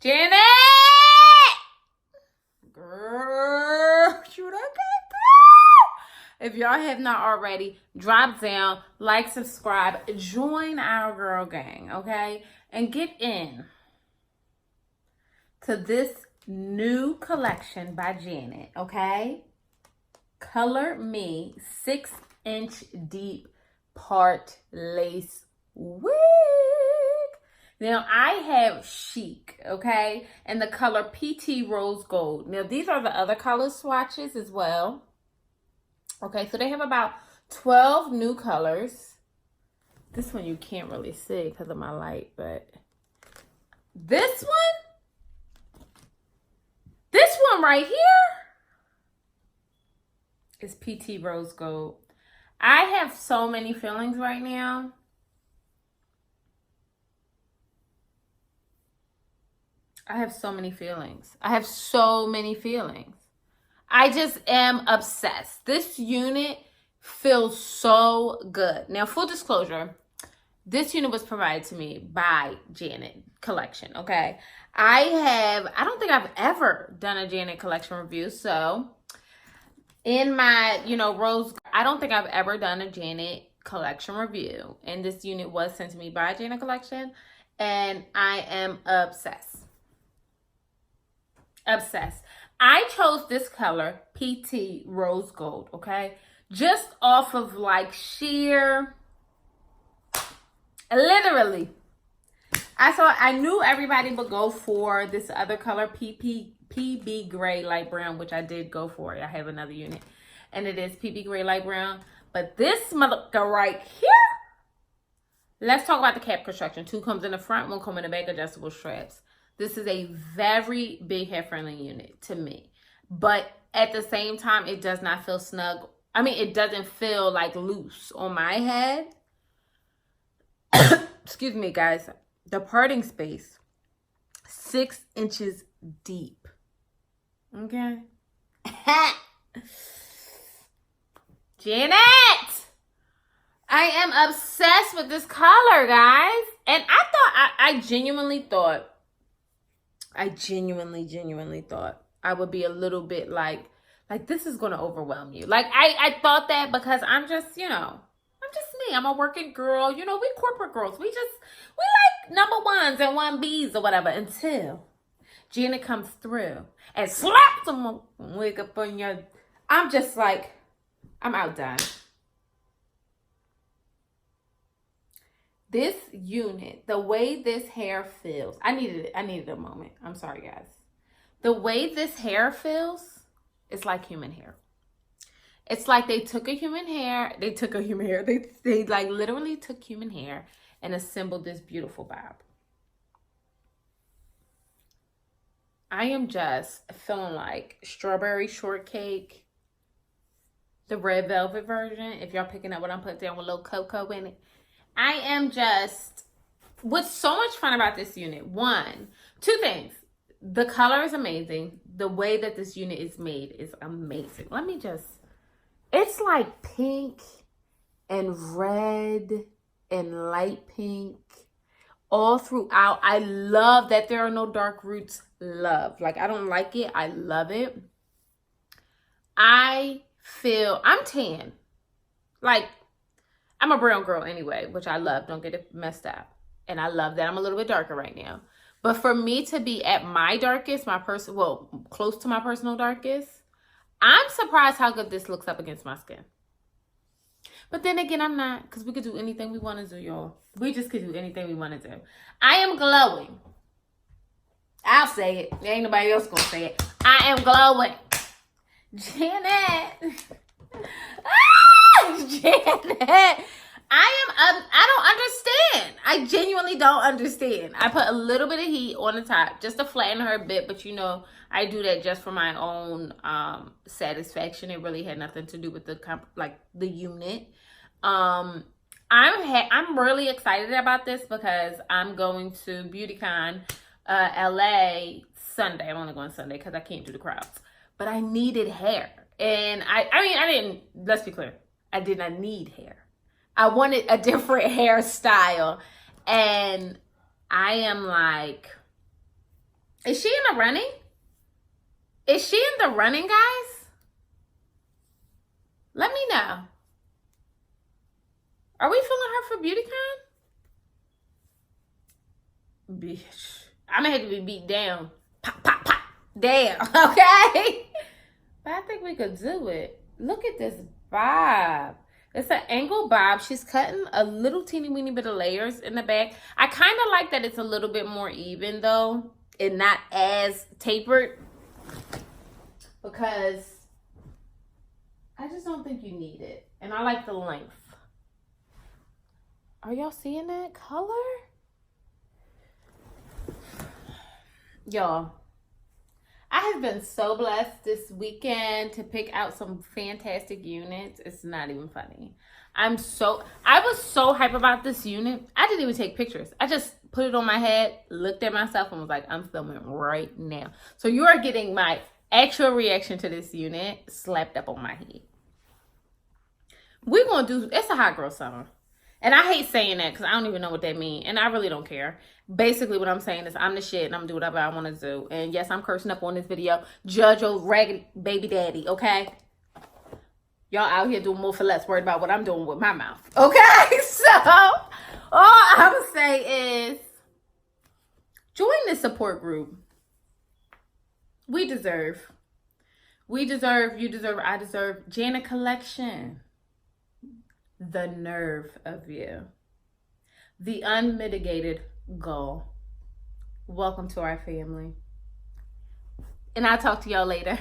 Janet! Girl, you okay, girl? If y'all have not already, drop down, like, subscribe, join our girl gang, okay? And get in to this new collection by Janet, okay? Color Me 6-inch deep part lace wig. Now, I have CHIC, okay? And the color PT Rose Gold. Now, these are the other color swatches as well. Okay, so they have about 12 new colors. This one you can't really see because of my light, but this one right here is PT Rose Gold. I have so many feelings right now. I have so many feelings. I just am obsessed. This unit feels so good. Now, full disclosure, this unit was provided to me by Janet Collection, okay? I don't think I've ever done a Janet Collection review, so in my, Rose, I don't think I've ever done a Janet Collection review, and this unit was sent to me by Janet Collection, and I am obsessed. I chose this color, PT Rose Gold, okay? Just off of like sheer, literally. I knew everybody would go for this other color, PB Gray Light Brown, which I did go for. I have another unit, and it is PB Gray Light Brown. But this motherfucker right here, let's talk about the cap construction. 2 comes in the front, 1 comes in the back, adjustable straps. This is a very big hair-friendly unit to me. But at the same time, it does not feel snug. I mean, it doesn't feel like loose on my head. Excuse me, guys. The parting space, 6 inches deep. Okay? Janet! I am obsessed with this color, guys. And I genuinely thought I would be a little bit like this is going to overwhelm you. Like, I thought that because I'm just, I'm just me. I'm a working girl. We corporate girls. We like number 1s and 1Bs or whatever until Janet comes through and slaps them wig up on your, I'm just like, I'm outdone. This unit, the way this hair feels, I needed a moment. I'm sorry, guys. The way this hair feels, it's like human hair. It's like they took a human hair. They like literally took human hair and assembled this beautiful bob. I am just feeling like strawberry shortcake, the red velvet version. If y'all picking up what I'm putting down with a little cocoa in it. I am just, what's so much fun about this unit? 2 things. The color is amazing. The way that this unit is made is amazing. It's like pink and red and light pink all throughout. I love that there are no dark roots. Like, I don't like it. I love it. I'm tan. Like, I'm a brown girl anyway, which I love. Don't get it messed up. And I love that I'm a little bit darker right now. But for me to be at my darkest, close to my personal darkest, I'm surprised how good this looks up against my skin. But then again, I'm not, because we could do anything we want to do, y'all. We just could do anything we want to do. I am glowing. I'll say it. There ain't nobody else gonna say it. I am glowing. Janet. Janet. I don't understand. I genuinely don't understand. I put a little bit of heat on the top just to flatten her a bit, but I do that just for my own satisfaction. It really had nothing to do with the unit. I'm really excited about this because I'm going to Beautycon LA Sunday. I'm only going Sunday because I can't do the crowds. But I needed hair. And I didn't, let's be clear, I did not need hair. I wanted a different hairstyle. And I am like, Is she in the running? Is she in the running, guys? Let me know. Are we feeling her for Beautycon? Bitch. I'm gonna have to be beat down. Pop, pop, pop. Damn. Okay? But I think we could do it. Look at this bob. It's an angle bob. She's cutting a little teeny weeny bit of layers in the back. I kind of like that it's a little bit more even though, and not as tapered, because I just don't think you need it. And I like the length. Are y'all seeing that color? Y'all, I have been so blessed this weekend to pick out some fantastic units. It's not even funny. I was so hype about this unit. I didn't even take pictures. I just put it on my head, looked at myself, and was like, I'm filming right now. So you are getting my actual reaction to this unit slapped up on my head. We're going to do, it's a hot girl summer. And I hate saying that because I don't even know what that means. And I really don't care. Basically, what I'm saying is I'm the shit and I'm going to do whatever I want to do. And yes, I'm cursing up on this video. Judge your ragged baby daddy, okay? Y'all out here doing more for less, worried about what I'm doing with my mouth. Okay? So, all I'm going to say is join the support group. We deserve. You deserve, I deserve. Janet Collection. The nerve of you. The unmitigated goal. Welcome to our family. And I'll talk to y'all later.